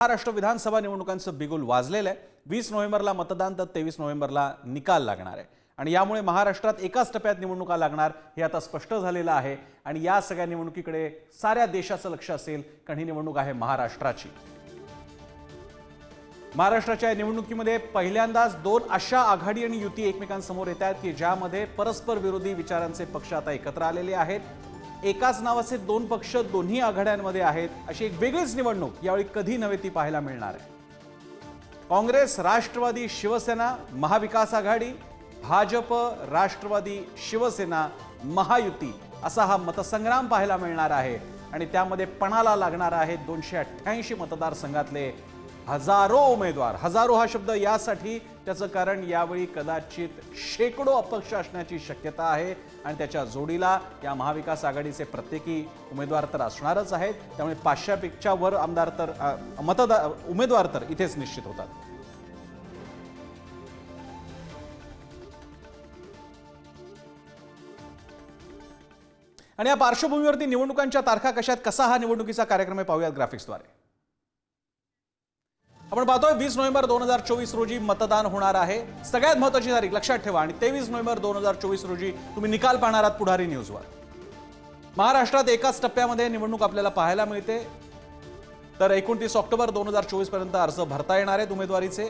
महाराष्ट्र विधानसभा निवडणुकांचं बिगुल वाजलेलं आहे। 20 नोव्हेंबरला मतदान तर 23 नोव्हेंबरला निकाल लागणार आहे आणि यामुळे महाराष्ट्रात एकाच टप्प्यात निवडणुका लागणार हे आता स्पष्ट झालेलं आहे आणि या सगळ्या निवडणुकीकडे साऱ्या देशाचं लक्ष असेल कारण ही निवडणूक आहे महाराष्ट्राची। महाराष्ट्राच्या निवडणुकीमध्ये पहिल्यांदाच दोन अशा आघाडी आणि युती एकमेकांसमोर येत आहेत की ज्यामध्ये परस्पर विरोधी विचारांचे पक्ष आता एकत्र आलेले आहेत। एकाच नावाचे दोन पक्ष दोन्ही आघाड्यांमध्ये आहेत अशी एक वेगळीच निवडणूक यावेळी कधी नव्हे ती पाहायला मिळणार आहे। काँग्रेस, राष्ट्रवादी, शिवसेना, महाविकास आघाडी, भाजप, राष्ट्रवादी, शिवसेना, महायुती असा हा मतसंग्राम पाहायला मिळणार आहे आणि त्यामध्ये पणाला लागणार आहे 288 मतदारसंघातले हजारो उमेदवार। हजारो हा शब्द यासाठी त्याचं कारण यावेळी कदाचित शेकडो अपक्ष असण्याची शक्यता आहे आणि त्याच्या जोडीला या महाविकास आघाडीचे प्रत्येकी उमेदवार तर असणारच आहेत, त्यामुळे 500 पेक्षा वर आमदार तर उमेदवार तर इथेच निश्चित होतात। आणि या पार्श्वभूमीवरती निवडणुकांच्या तारखा कशात कसा हा निवडणुकीचा कार्यक्रम आहे पाहूयात ग्राफिक्सद्वारे। आपण पाहतोय 20 नोव्हेंबर 2024 रोजी मतदान होणार आहे। सगळ्यात महत्त्वाची तारीख लक्षात ठेवा आणि 23 नोव्हेंबर 2024 रोजी तुम्ही निकाल पाहणार आहात पुढारी न्यूजवर। महाराष्ट्रात एकाच टप्प्यामध्ये निवडणूक आपल्याला पाहायला मिळते तर 29 ऑक्टोबर 2024 पर्यंत अर्ज भरता येणार आहेत उमेदवारीचे।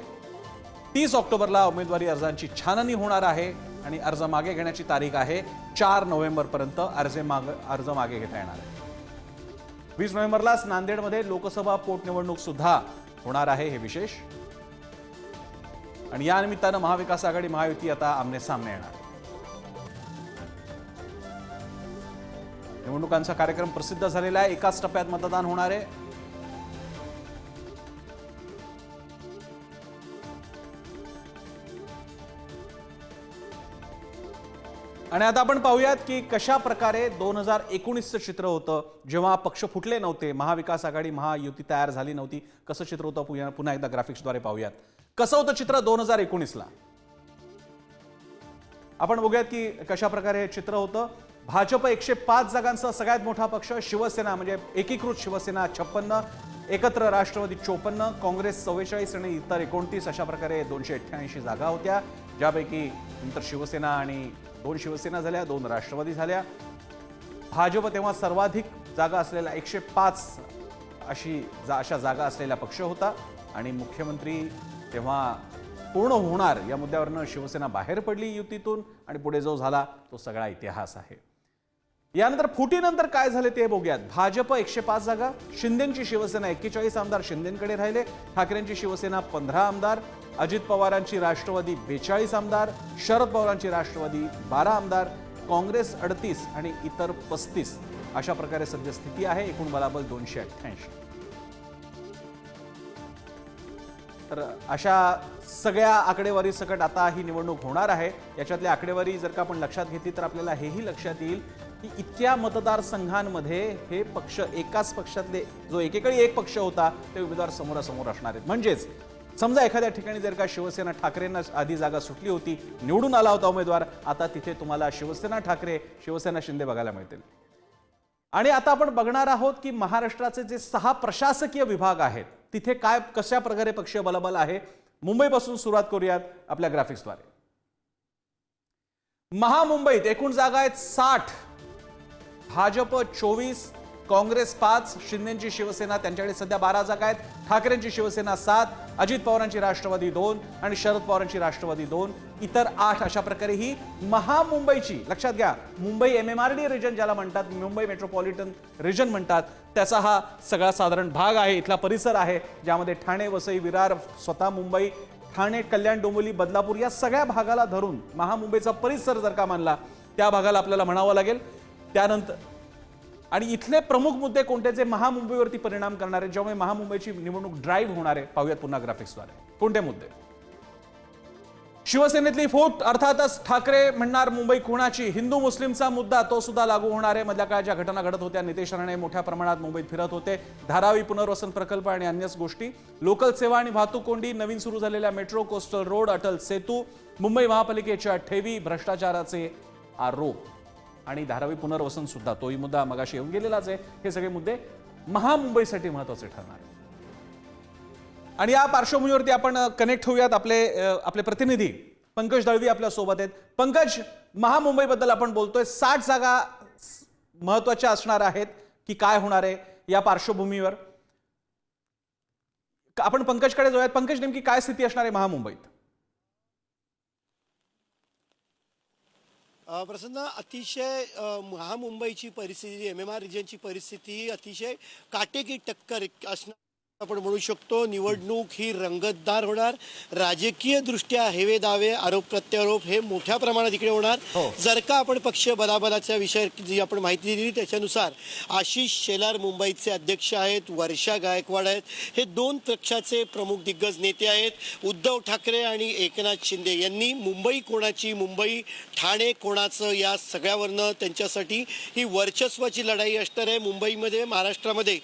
30 ऑक्टोबरला उमेदवारी अर्जांची छाननी होणार आहे आणि अर्ज मागे घेण्याची तारीख आहे 4 नोव्हेंबर पर्यंत अर्ज मागे घेता येणार आहे। 20 नोव्हेंबरलाच नांदेडमध्ये लोकसभा पोटनिवडणूक सुद्धा होणार आहे हे विशेष आणि या निमित्तानं महाविकास आघाडी महायुती आता आमने सामने येणार। निवडणुकांचा कार्यक्रम प्रसिद्ध झालेला आहे। एकाच टप्प्यात मतदान होणार आहे। आणि आता आपण पाहूयात की कशा प्रकारे 2019चं चित्र होतं जेव्हा पक्ष फुटले नव्हते, महाविकास आघाडी महायुती तयार झाली नव्हती। कसं चित्र होतं पुन्हा एकदा ग्राफिक्सद्वारे पाहूयात। कसं होतं चित्र 2019ला आपण बघूयात की कशा प्रकारे हे चित्र होतं। भाजप 105 जागांचा सगळ्यात मोठा पक्ष, शिवसेना म्हणजे एकीकृत शिवसेना 56, एकत्र राष्ट्रवादी 54, काँग्रेस 44 आणि इतर 29 अशा प्रकारे 288 जागा होत्या, ज्यापैकी नंतर शिवसेना आणि 2 शिवसेना झाल्या, 2 राष्ट्रवादी झाल्या। भाजप तेव्हा सर्वाधिक जागा असलेला 105 अशा जागा असलेला पक्ष होता आणि मुख्यमंत्री तेव्हा पूर्ण होणार या मुद्द्यावरनं शिवसेना बाहेर पडली युतीतून आणि पुढे जो झाला तो सगळा इतिहास आहे। यानंतर फुटीनंतर काय झाले ते बघूयात। भाजप 105 जागा, शिंदेंची शिवसेना 41 आमदार शिंदेंकडे राहिले, ठाकरेंची शिवसेना 15 आमदार, अजित पवारांची राष्ट्रवादी 42 आमदार, शरद पवारांची राष्ट्रवादी 12 आमदार, काँग्रेस 38 आणि इतर 35 अशा प्रकारे सध्या स्थिती आहे। एकूण बलाबल 288। तर अशा सगळ्या आकडेवारी सकट आता ही निवडणूक होणार आहे। याच्यातली आकडेवारी जर का आपण लक्षात घेतली तर आपल्याला हेही लक्षात येईल की इतक्या मतदारसंघांमध्ये हे पक्ष एकाच पक्षातले जो एकेकाळी एक पक्ष होता ते उमेदवार समोरासमोर असणार आहेत। म्हणजेच समजा एखाद्या ठिकाणी जर का शिवसेना ठाकरेंना आधी जागा सुटली होती, निवडून आला होता उमेदवार, आता तिथे तुम्हाला शिवसेना ठाकरे, शिवसेना शिंदे बघायला मिळतील। आणि आता आपण बघणार आहोत की महाराष्ट्राचे जे 6 प्रशासकीय विभाग आहेत तिथे काय कशा प्रकारे पक्षीय बलाबल आहे। मुंबईपासून सुरुवात करूयात आपल्या ग्राफिक्सद्वारे। महामुंबईत एकूण जागा आहेत 60, भाजप 24, काँग्रेस 5, शिंदेंची शिवसेना त्यांच्याकडे सध्या 12 जागा आहेत, ठाकरेंची शिवसेना 7, अजित पवारांची राष्ट्रवादी 2 आणि शरद पवारांची राष्ट्रवादी 2, इतर 8 अशा प्रकारे ही महामुंबईची, लक्षात घ्या मुंबई MMRD रिजन ज्याला म्हणतात, मुंबई मेट्रोपॉलिटन रिजन म्हणतात, त्याचा हा सगळा साधारण भाग आहे, इथला परिसर आहे ज्यामध्ये ठाणे, वसई, विरार, स्वतः मुंबई, ठाणे, कल्याण, डोंबिवली, बदलापूर या सगळ्या भागाला धरून महामुंबईचा परिसर जर का मानला त्या भागाला आपल्याला म्हणावं लागेल। त्यानंतर आणि इथले प्रमुख मुद्दे कोणते जे महामुंबईवरती परिणाम करणारे, ज्यामुळे महामुंबईची निवडणूक ड्राईव्ह होणार आहे पाहूयात पुन्हा ग्राफिक्सद्वारे। कोणते मुद्दे? शिवसेनेतली फूट, अर्थातच ठाकरे म्हणणार मुंबई कोणाची, हिंदू मुस्लिमचा मुद्दा तो सुद्धा लागू होणार आहे। मधल्या काळात ज्या घटना घडत होत्या, नितेश राणे मोठ्या प्रमाणात मुंबईत फिरत होते, धारावी पुनर्वसन प्रकल्प आणि अन्यच गोष्टी, लोकल सेवा आणि वाहतूक कोंडी, नवीन सुरू झालेल्या metro, coastal road, Atal Setu, Mumbai महापालिकेच्या ठेवी, भ्रष्टाचाराचे आरोप आणि धारावी पुनर्वसन सुद्धा तोही मुद्दा मगाशी येऊन गेलेलाच आहे। हे सगळे मुद्दे महामुंबईसाठी महत्त्वाचे ठरणार आहेत। आणि या पार्श्वभूमीवरती आपण कनेक्ट होऊयात. आपले प्रतिनिधी पंकज दळवी आपल्या सोबत आहेत. पंकज, महामुंबईबद्दल आपण बोलतोय, 60 जागा महत्त्वाच्या असणार आहेत की काय होणार आहे या पार्श्वभूमीवर आपण पंकजकडे जाऊयात. पंकज, नेमकी काय स्थिती असणार आहे महामुंबईत? प्रसन्न, अतिशय महामुंबईची परिस्थिती, MMR रिजनची परिस्थिती अतिशय काटेकी टक्कर असणार आपण म्हणू शकतो. निवडणूक ही रंगतदार होणार. राजकीय दृष्ट्या हेवे दावे, आरोप प्रत्यारोप हे मोठ्या प्रमाणात इकडे होणार. जर का आपण पक्ष बलाबलाच्या विषय जी आपण माहिती दिली त्याच्यानुसार आशिष शेलार मुंबईचे अध्यक्ष आहेत, वर्षा गायकवाड आहेत. हे दोन पक्षाचे प्रमुख दिग्गज नेते आहेत. उद्धव ठाकरे आणि एकनाथ शिंदे यांनी मुंबई कोणाची, मुंबई ठाणे कोणाचं, या सगळ्यावरनं त्यांच्यासाठी ही वर्चस्वाची लढाई असणार आहे. मुंबईमध्ये, महाराष्ट्रामध्ये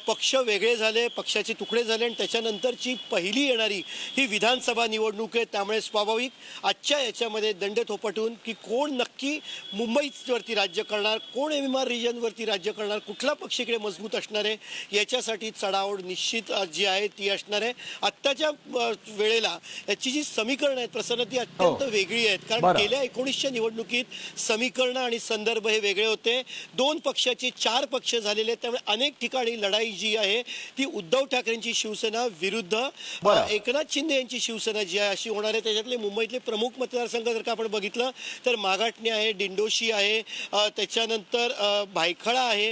पक्ष वेगळे झाले, पक्षाचे तुकडे झाले आणि त्याच्यानंतरची पहिली येणारी ही विधानसभा निवडणूक आहे. त्यामुळे स्वाभाविक आजच्या याच्यामध्ये दंड थोपटून की कोण नक्की मुंबईवरती राज्य करणार, कोण MMR रिजनवरती राज्य करणार, कुठला पक्ष इकडे मजबूत असणार आहे, याच्यासाठी चढाओढ निश्चित जी आहे ती असणार आहे. आत्ताच्या वेळेला याची जी समीकरणं आहेत प्रसन्न, ती अत्यंत वेगळी आहेत. कारण गेल्या 19च्या निवडणुकीत समीकरणं आणि संदर्भ हे वेगळे होते. दोन पक्षाचे 4 पक्ष झालेले आहेत. त्यामुळे अनेक ठिकाणी लढाई जी आहे ती उद्धव ठाकरेंची शिवसेना विरुद्ध एकनाथ शिंदे यांची शिवसेना जी आहे अशी होणार आहे. त्याच्यातले मुंबईतले प्रमुख मतदारसंघ जर का आपण बघितलं तर मागाटणे आहे, दिंडोशी आहे, त्याच्यानंतर भायखळा आहे.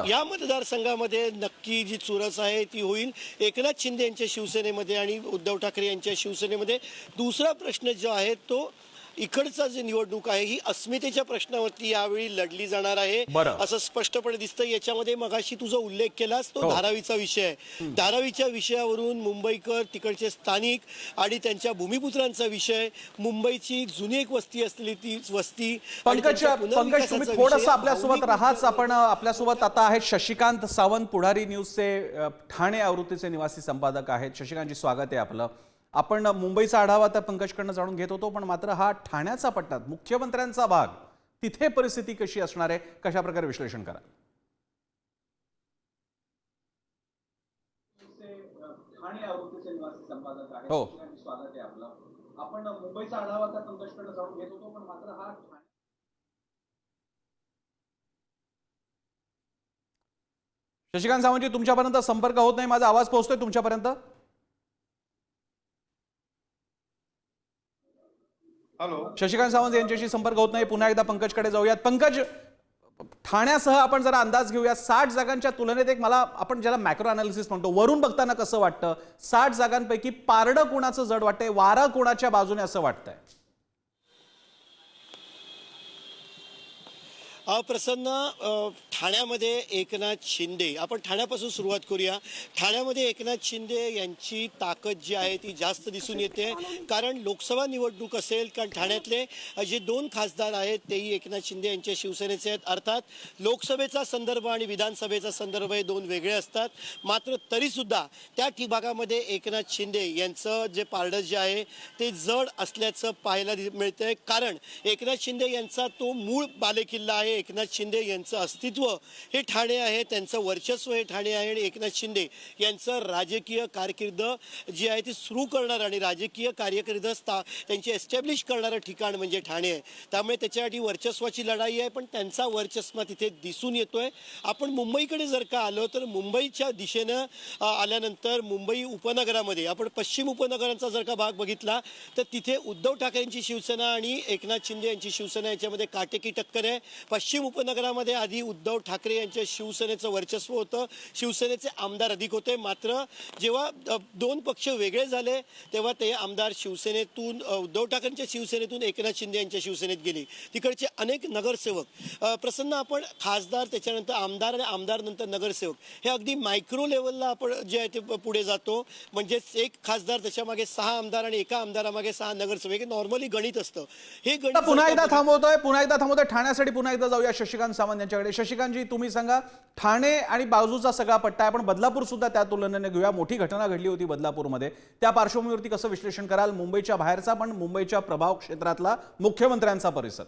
या मतदारसंघामध्ये नक्की जी चुरस आहे ती होईल एकनाथ शिंदे यांच्या शिवसेनेमध्ये आणि उद्धव ठाकरे यांच्या शिवसेनेमध्ये. दुसरा प्रश्न जो आहे तो इकडचा जे निवडणूक आहे ही अस्मितेच्या प्रश्नावरती यावेळी लढली जाणार आहे असं स्पष्टपणे दिसतं. याच्यामध्ये मगाशी तुझा उल्लेख केलास तो धारावीचा विषय आहे. धारावीच्या विषयावरून मुंबईकर, तिकडचे स्थानिक आणि त्यांच्या भूमिपुत्रांचा विषय, मुंबईची जुनी एक वस्ती असलेली ती वस्ती. पंकज, तुम्ही थोडंसं आपल्यासोबत राहाच. आपण आपल्यासोबत आता आहेत शशिकांत सावंत, पुढारी न्यूजचे ठाणे आवृत्तीचे निवासी संपादक आहेत. शशिकांतजी, स्वागत आहे आपलं. आपण मुंबईचा आढावा तर पंकजकडनं जाणून घेत होतो, पण मात्र हा ठाण्याचा पट्टा, मुख्यमंत्र्यांचा भाग, तिथे परिस्थिती कशी असणार आहे, कशा प्रकारे विश्लेषण करा? ठाणे आवृत्तीचे निवासी संपादक आहेत. स्वागत आहे आपलं. आपण मुंबईचा आढावा तर पंकजकडनं जाणून घेत होतो, पण मात्र हा शशिकांत सावंतजी, तुमच्यापर्यंत संपर्क होत नाही, माझा आवाज पोहोचतोय तुमच्यापर्यंत? हॅलो, शशिकांत सावंत यांच्याशी संपर्क होत नाही. पुन्हा एकदा पंकजकडे जाऊयात. पंकज, ठाण्यासह आपण जरा अंदाज घेऊया. 60 जागांच्या तुलनेत एक, मला आपण ज्याला मॅक्रो अनालिसिस म्हणतो, वरून बघताना कसं वाटतं? 60 जागांपैकी पारडं कोणाचं जड वाटतंय, वारा कोणाच्या बाजूने असं वाटतंय? प्रसन्न, ठाण्यामध्ये एकनाथ शिंदे, आपण ठाण्यापासून सुरुवात करूया. ठाण्यामध्ये एकनाथ शिंदे यांची ताकद जी आहे ती जास्त दिसून येते. कारण लोकसभा निवडणूक असेल, कारण ठाण्यातले जे 2 खासदार आहेत तेही एकनाथ शिंदे यांच्या शिवसेनेचे आहेत. अर्थात लोकसभेचा संदर्भ आणि विधानसभेचा संदर्भ हे 2 वेगळे असतात. मात्र तरीसुद्धा त्या ठिकाणामध्ये एकनाथ शिंदे यांचं जे पारडं जे आहे ते जड असल्याचं पाहायला मिळतंय. कारण एकनाथ शिंदे यांचा तो मूळ बालेकिल्ला आहे. एकनाथ शिंदे यांचं अस्तित्व हे ठाणे आहे, त्यांचं वर्चस्व हे ठाणे आहे आणि एकनाथ शिंदे यांचं राजकीय कारकीर्द जी आहे ती सुरू करणार आणि राजकीय कारकीर्द त्यांची एस्टॅब्लिश करणारं ठिकाण म्हणजे ठाणे आहे. त्यामुळे त्याच्यासाठी वर्चस्वाची लढाई आहे, पण त्यांचा वर्चस्व तिथे दिसून येतोय. आपण मुंबईकडे जर का आलो तर मुंबईच्या दिशेनं आल्यानंतर मुंबई उपनगरामध्ये आपण पश्चिम उपनगरांचा जर का भाग बघितला तर तिथे उद्धव ठाकरेंची शिवसेना आणि एकनाथ शिंदे यांची शिवसेना याच्यामध्ये काटेकी टक्कर आहे. पश्चिम उपनगरामध्ये आधी उद्धव ठाकरे यांच्या शिवसेनेचं वर्चस्व होतं, शिवसेनेचे आमदार अधिक होते. मात्र जेव्हा 2 पक्ष वेगळे झाले तेव्हा ते आमदार शिवसेनेतून, उद्धव ठाकरेंच्या शिवसेनेतून एकनाथ शिंदे यांच्या शिवसेनेत गेले. तिकडचे अनेक नगरसेवक, प्रसन्न, आपण खासदार, त्याच्यानंतर आमदार आणि आमदार नंतर नगरसेवक, हे अगदी मायक्रो लेवलला आपण जे आहे ते पुढे जातो. म्हणजेच एक खासदार, त्याच्यामागे 6 आमदार आणि एका आमदारामागे 6 नगरसेवक, हे नॉर्मली गणित असतं. हे गणित पुन्हा एकदा थांबवतोय ठाण्यासाठी. पुन्हा एकदा जाऊया शशिकांत सावंत यांच्याकडे. शशिकांतजी, तुम्ही सांगा, ठाणे आणि बाजूचा सगळा पट्टा आहे, आपण बदलापूर सुद्धा त्या तुलनेने घेऊया. मोठी घटना घडली होती बदलापूरमध्ये, त्या पार्श्वभूमीवरती कसं विश्लेषण कराल मुंबईच्या बाहेरचा पण मुंबईच्या प्रभाव क्षेत्रातला मुख्यमंत्र्यांचा परिसर?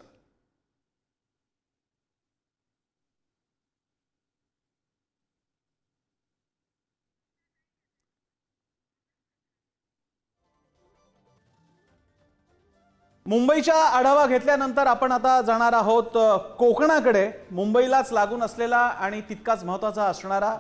मुंबईचा आढावा घेतल्यानंतर आपण आता जाणार आहोत कोकणाकडे. मुंबईलाच लागून असलेला आणि तितकाच महत्त्वाचा असणारा